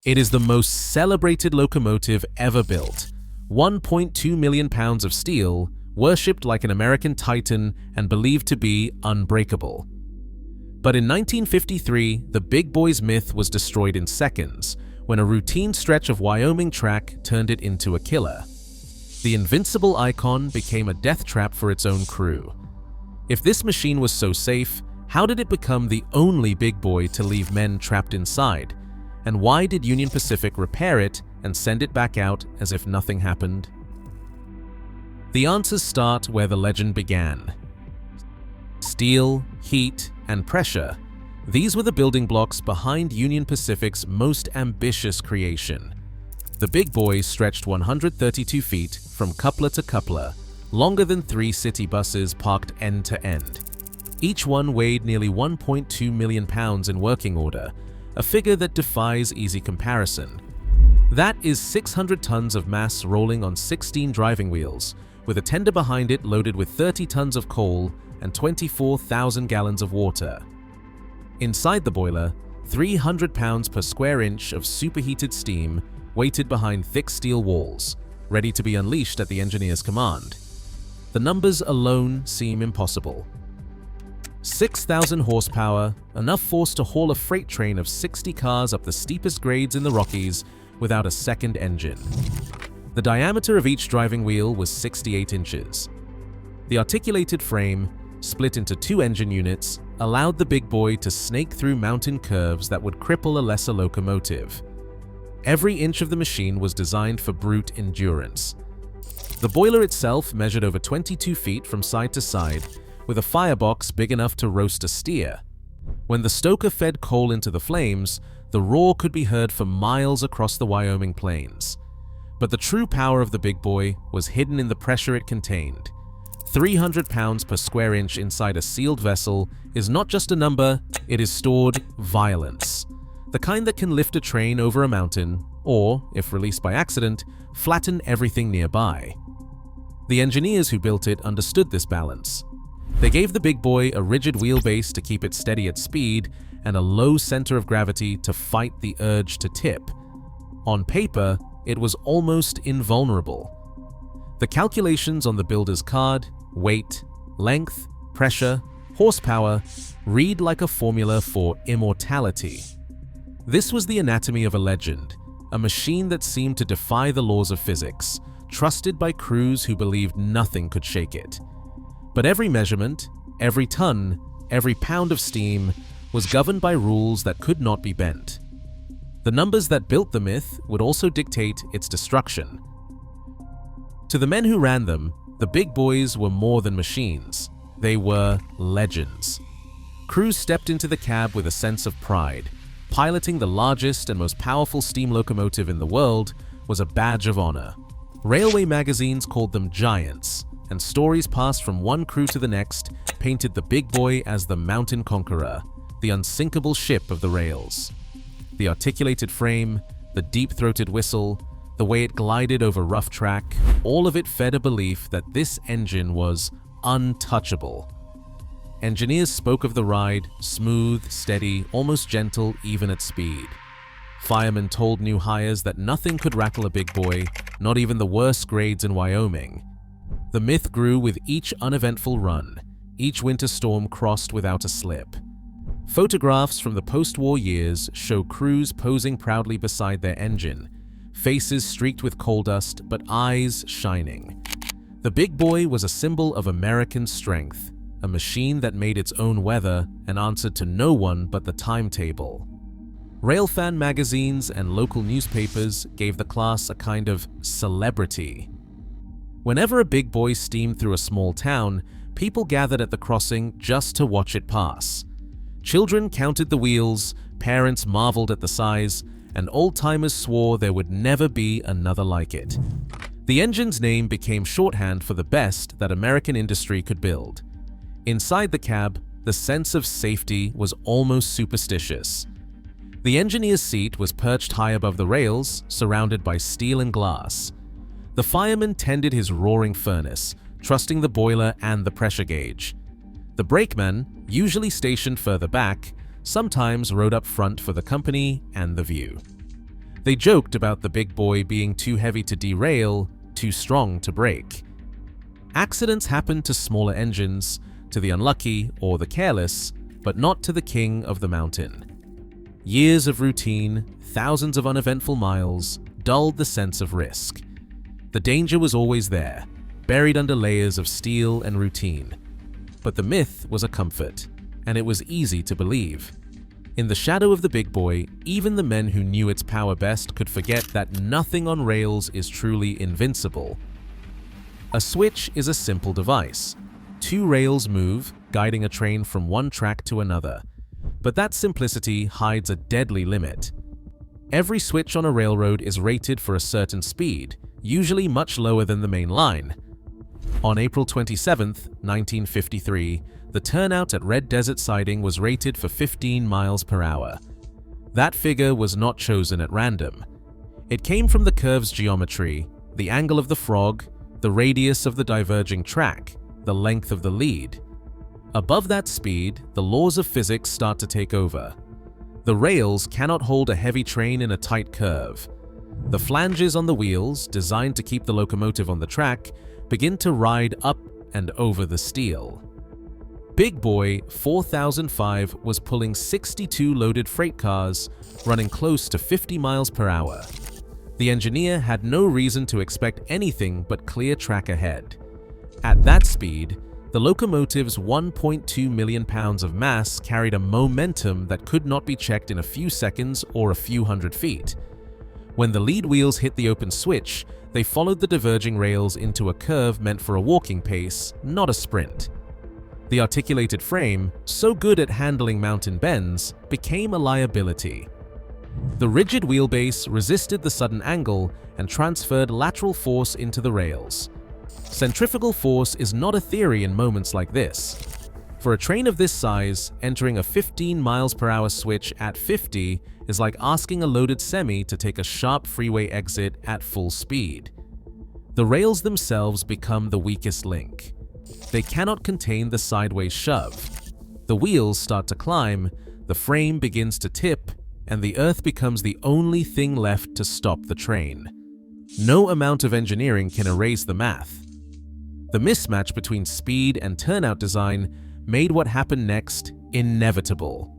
It is the most celebrated locomotive ever built. 1.2 million pounds of steel, worshipped like an American titan and believed to be unbreakable. But in 1953, the big boy's myth was destroyed in seconds when a routine stretch of Wyoming track turned it into a killer. The invincible icon became a death trap for its own crew. If this machine was so safe, how did it become the only big boy to leave men trapped inside? And why did Union Pacific repair it and send it back out as if nothing happened? The answers start where the legend began. Steel, heat, and pressure. These were the building blocks behind Union Pacific's most ambitious creation. The big boy stretched 132 feet from coupler to coupler, longer than 3 city buses parked end to end. Each one weighed nearly 1.2 million pounds in working order, a figure that defies easy comparison. That is 600 tons of mass rolling on 16 driving wheels, with a tender behind it loaded with 30 tons of coal and 24,000 gallons of water. Inside the boiler, 300 pounds per square inch of superheated steam waited behind thick steel walls, ready to be unleashed at the engineer's command. The numbers alone seem impossible. 6,000 horsepower, enough force to haul a freight train of 60 cars up the steepest grades in the Rockies without a second engine. The diameter of each driving wheel was 68 inches. The articulated frame, split into 2 engine units, allowed the big boy to snake through mountain curves that would cripple a lesser locomotive. Every inch of the machine was designed for brute endurance. The boiler itself measured over 22 feet from side to side, with a firebox big enough to roast a steer. When the stoker fed coal into the flames, the roar could be heard for miles across the Wyoming plains. But the true power of the big boy was hidden in the pressure it contained. 300 pounds per square inch inside a sealed vessel is not just a number, it is stored violence. The kind that can lift a train over a mountain, or, if released by accident, flatten everything nearby. The engineers who built it understood this balance. They gave the big boy a rigid wheelbase to keep it steady at speed and a low center of gravity to fight the urge to tip. On paper, it was almost invulnerable. The calculations on the builder's card, weight, length, pressure, horsepower, read like a formula for immortality. This was the anatomy of a legend, a machine that seemed to defy the laws of physics, trusted by crews who believed nothing could shake it. But every measurement, every ton, every pound of steam was governed by rules that could not be bent. The numbers that built the myth would also dictate its destruction. To the men who ran them, the big boys were more than machines. They were legends. Crews stepped into the cab with a sense of pride. Piloting the largest and most powerful steam locomotive in the world was a badge of honor. Railway magazines called them giants, and stories passed from one crew to the next painted the big boy as the mountain conqueror, the unsinkable ship of the rails. The articulated frame, the deep-throated whistle, the way it glided over rough track, all of it fed a belief that this engine was untouchable. Engineers spoke of the ride, smooth, steady, almost gentle even at speed. Firemen told new hires that nothing could rattle a big boy, not even the worst grades in Wyoming. The myth grew with each uneventful run, each winter storm crossed without a slip. Photographs from the post-war years show crews posing proudly beside their engine, faces streaked with coal dust but eyes shining. The big boy was a symbol of American strength, a machine that made its own weather and answered to no one but the timetable. Railfan magazines and local newspapers gave the class a kind of celebrity. Whenever a big boy steamed through a small town, people gathered at the crossing just to watch it pass. Children counted the wheels, parents marveled at the size, and old-timers swore there would never be another like it. The engine's name became shorthand for the best that American industry could build. Inside the cab, the sense of safety was almost superstitious. The engineer's seat was perched high above the rails, surrounded by steel and glass. The fireman tended his roaring furnace, trusting the boiler and the pressure gauge. The brakeman, usually stationed further back, sometimes rode up front for the company and the view. They joked about the big boy being too heavy to derail, too strong to brake. Accidents happened to smaller engines, to the unlucky or the careless, but not to the king of the mountain. Years of routine, thousands of uneventful miles, dulled the sense of risk. The danger was always there, buried under layers of steel and routine. But the myth was a comfort, and it was easy to believe. In the shadow of the big boy, even the men who knew its power best could forget that nothing on rails is truly invincible. A switch is a simple device. Two rails move, guiding a train from one track to another. But that simplicity hides a deadly limit. Every switch on a railroad is rated for a certain speed, usually much lower than the main line. On April 27, 1953, the turnout at Red Desert Siding was rated for 15 miles per hour. That figure was not chosen at random. It came from the curve's geometry, the angle of the frog, the radius of the diverging track, the length of the lead. Above that speed, the laws of physics start to take over. The rails cannot hold a heavy train in a tight curve. The flanges on the wheels, designed to keep the locomotive on the track, begin to ride up and over the steel. Big Boy 4005 was pulling 62 loaded freight cars, running close to 50 miles per hour. The engineer had no reason to expect anything but clear track ahead. At that speed, the locomotive's 1.2 million pounds of mass carried a momentum that could not be checked in a few seconds or a few hundred feet. When the lead wheels hit the open switch, they followed the diverging rails into a curve meant for a walking pace, not a sprint. The articulated frame, so good at handling mountain bends, became a liability. The rigid wheelbase resisted the sudden angle and transferred lateral force into the rails. Centrifugal force is not a theory in moments like this. For a train of this size, entering a 15 miles per hour switch at 50 is like asking a loaded semi to take a sharp freeway exit at full speed. The rails themselves become the weakest link. They cannot contain the sideways shove. The wheels start to climb, the frame begins to tip, and the earth becomes the only thing left to stop the train. No amount of engineering can erase the math. The mismatch between speed and turnout design made what happened next inevitable.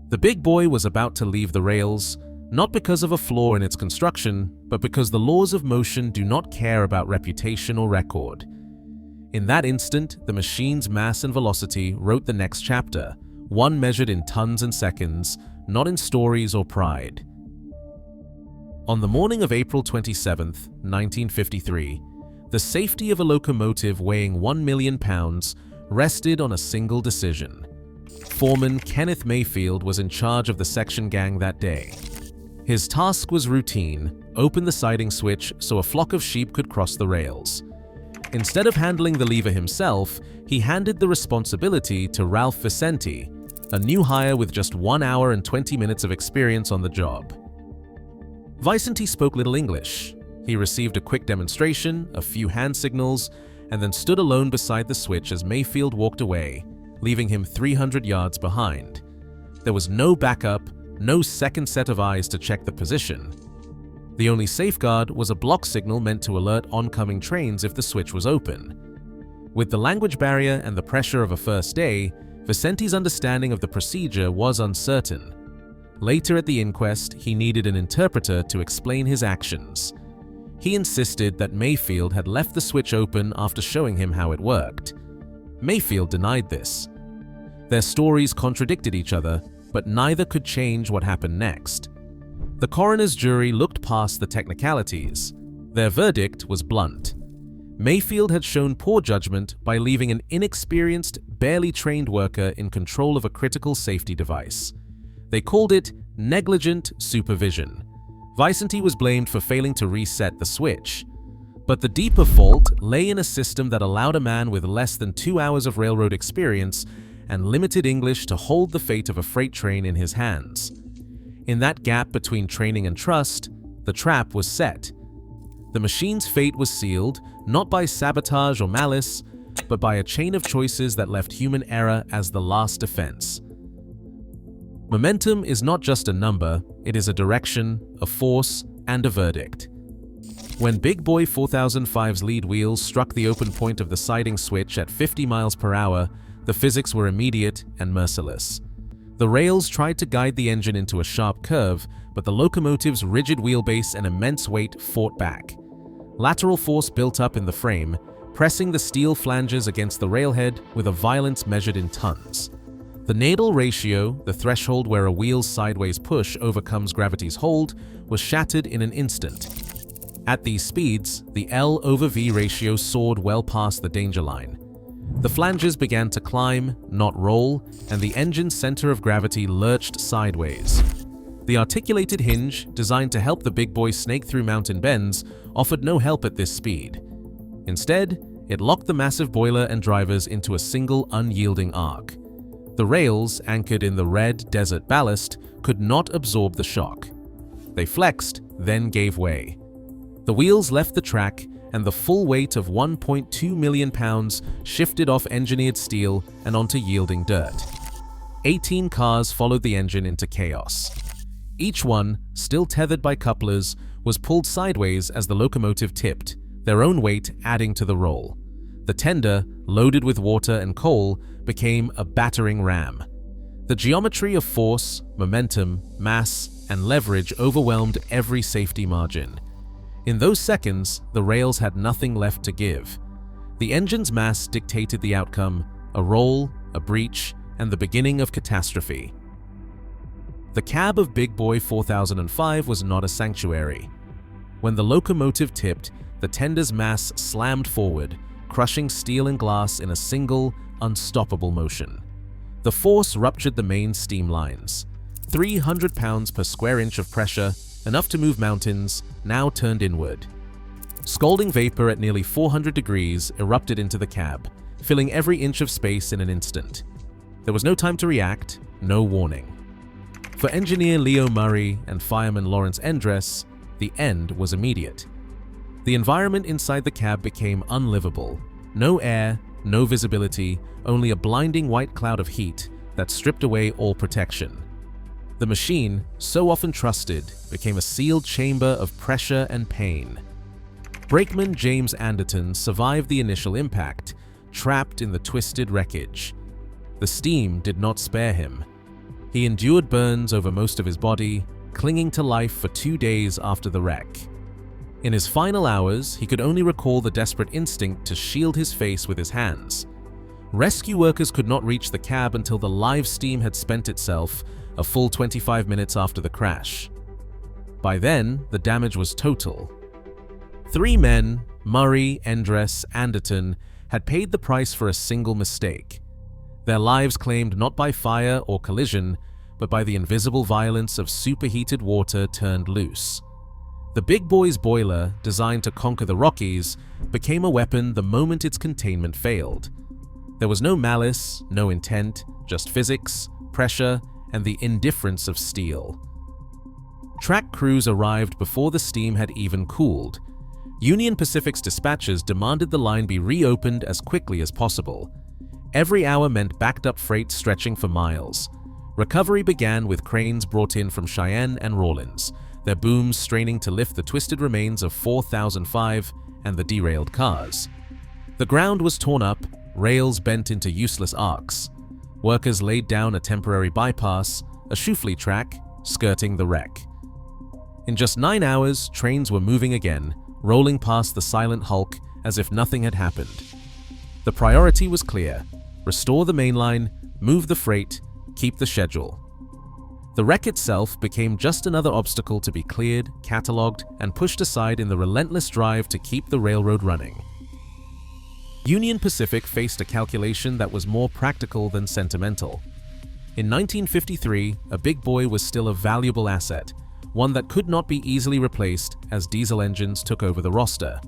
The big boy was about to leave the rails, not because of a flaw in its construction, but because the laws of motion do not care about reputation or record. In that instant, the machine's mass and velocity wrote the next chapter, one measured in tons and seconds, not in stories or pride. On the morning of April 27, 1953, the safety of a locomotive weighing 1 million pounds rested on a single decision. Foreman Kenneth Mayfield was in charge of the section gang that day. His task was routine: open the siding switch so a flock of sheep could cross the rails. Instead of handling the lever himself, he handed the responsibility to Ralph Vicente, a new hire with just 1 hour and 20 minutes of experience on the job. Vicente spoke little English. He received a quick demonstration, a few hand signals, and then stood alone beside the switch as Mayfield walked away, leaving him 300 yards behind. There was no backup, no second set of eyes to check the position. The only safeguard was a block signal meant to alert oncoming trains if the switch was open. With the language barrier and the pressure of a first day, Vicente's understanding of the procedure was uncertain. Later at the inquest, he needed an interpreter to explain his actions. He insisted that Mayfield had left the switch open after showing him how it worked. Mayfield denied this. Their stories contradicted each other, but neither could change what happened next. The coroner's jury looked past the technicalities. Their verdict was blunt. Mayfield had shown poor judgment by leaving an inexperienced, barely trained worker in control of a critical safety device. They called it negligent supervision. Vicente was blamed for failing to reset the switch. But the deeper fault lay in a system that allowed a man with less than 2 hours of railroad experience and limited English to hold the fate of a freight train in his hands. In that gap between training and trust, the trap was set. The machine's fate was sealed, not by sabotage or malice, but by a chain of choices that left human error as the last defense. Momentum is not just a number, It is a direction, a force, and a verdict. When Big Boy 4005's lead wheels struck the open point of the siding switch at 50 miles per hour, the physics were immediate and merciless. The rails tried to guide the engine into a sharp curve, but the locomotive's rigid wheelbase and immense weight fought back. Lateral force built up in the frame, pressing the steel flanges against the railhead with a violence measured in tons. The Nadel ratio, the threshold where a wheel's sideways push overcomes gravity's hold, was shattered in an instant. At these speeds, the L/V ratio soared well past the danger line. The flanges began to climb, not roll, and the engine's center of gravity lurched sideways. The articulated hinge, designed to help the Big Boy snake through mountain bends, offered no help at this speed. Instead, it locked the massive boiler and drivers into a single unyielding arc. The rails, anchored in the red desert ballast, could not absorb the shock. They flexed, then gave way. The wheels left the track, and the full weight of 1.2 million pounds shifted off engineered steel and onto yielding dirt. 18 cars followed the engine into chaos. Each one, still tethered by couplers, was pulled sideways as the locomotive tipped, their own weight adding to the roll. The tender, loaded with water and coal, became a battering ram. The geometry of force, momentum, mass, and leverage overwhelmed every safety margin. In those seconds, the rails had nothing left to give. The engine's mass dictated the outcome, a roll, a breach, and the beginning of catastrophe. The cab of Big Boy 4005 was not a sanctuary. When the locomotive tipped, the tender's mass slammed forward, crushing steel and glass in a single, unstoppable motion. The force ruptured the main steam lines. 300 pounds per square inch of pressure, enough to move mountains, now turned inward. Scalding vapor at nearly 400 degrees erupted into the cab, filling every inch of space in an instant. There was no time to react, no warning. For engineer Leo Murray and fireman Lawrence Endress, the end was immediate. The environment inside the cab became unlivable. No air, no visibility, only a blinding white cloud of heat that stripped away all protection. The machine, so often trusted, became a sealed chamber of pressure and pain. Brakeman James Anderton survived the initial impact, trapped in the twisted wreckage. The steam did not spare him. He endured burns over most of his body, clinging to life for 2 days after the wreck. In his final hours, he could only recall the desperate instinct to shield his face with his hands. Rescue workers could not reach the cab until the live steam had spent itself, a full 25 minutes after the crash. By then, the damage was total. 3 men, Murray, Endress, Anderton, had paid the price for a single mistake. Their lives claimed not by fire or collision, but by the invisible violence of superheated water turned loose. The Big Boy's boiler, designed to conquer the Rockies, became a weapon the moment its containment failed. There was no malice, no intent, just physics, pressure, and the indifference of steel. Track crews arrived before the steam had even cooled. Union Pacific's dispatchers demanded the line be reopened as quickly as possible. Every hour meant backed-up freight stretching for miles. Recovery began with cranes brought in from Cheyenne and Rawlins, their booms straining to lift the twisted remains of 4005 and the derailed cars. The ground was torn up, rails bent into useless arcs. Workers laid down a temporary bypass, a shoofly track, skirting the wreck. In just 9 hours, trains were moving again, rolling past the silent hulk as if nothing had happened. The priority was clear: restore the mainline, move the freight, keep the schedule. The wreck itself became just another obstacle to be cleared, catalogued, and pushed aside in the relentless drive to keep the railroad running. Union Pacific faced a calculation that was more practical than sentimental. In 1953, a Big Boy was still a valuable asset, one that could not be easily replaced as diesel engines took over the roster.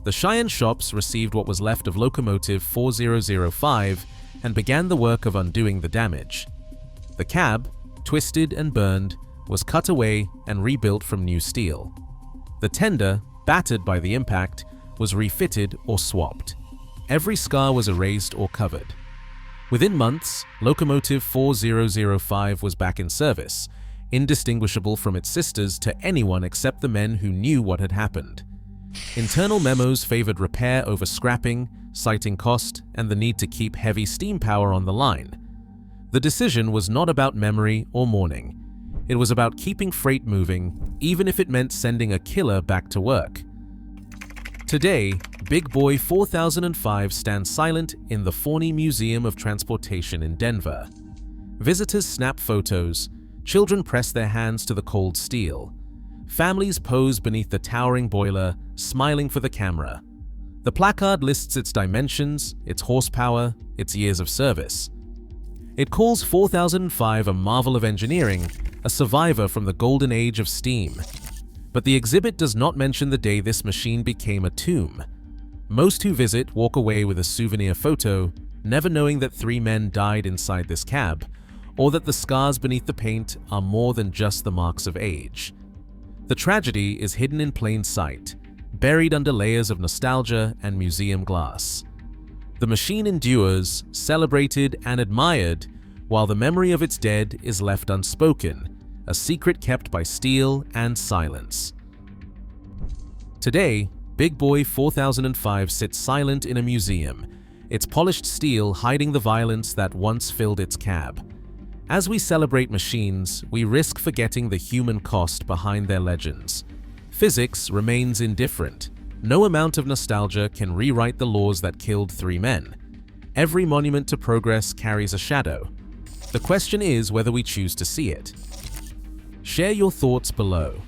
The Cheyenne shops received what was left of locomotive 4005 and began the work of undoing the damage. The cab, twisted and burned, was cut away and rebuilt from new steel. The tender, battered by the impact, was refitted or swapped. Every scar was erased or covered. Within months, locomotive 4005 was back in service, indistinguishable from its sisters to anyone except the men who knew what had happened. Internal memos favored repair over scrapping, citing cost and the need to keep heavy steam power on the line. The decision was not about memory or mourning. It was about keeping freight moving, even if it meant sending a killer back to work. Today, Big Boy 4005 stands silent in the Forney Museum of Transportation in Denver. Visitors snap photos, children press their hands to the cold steel. Families pose beneath the towering boiler, smiling for the camera. The placard lists its dimensions, its horsepower, its years of service. It calls 4005 a marvel of engineering, a survivor from the golden age of steam. But the exhibit does not mention the day this machine became a tomb. Most who visit walk away with a souvenir photo, never knowing that 3 men died inside this cab, or that the scars beneath the paint are more than just the marks of age. The tragedy is hidden in plain sight, buried under layers of nostalgia and museum glass. The machine endures, celebrated and admired, while the memory of its dead is left unspoken, a secret kept by steel and silence. Today, Big Boy 4005 sits silent in a museum, its polished steel hiding the violence that once filled its cab. As we celebrate machines, we risk forgetting the human cost behind their legends. Physics remains indifferent. No amount of nostalgia can rewrite the laws that killed 3 men. Every monument to progress carries a shadow. The question is whether we choose to see it. Share your thoughts below.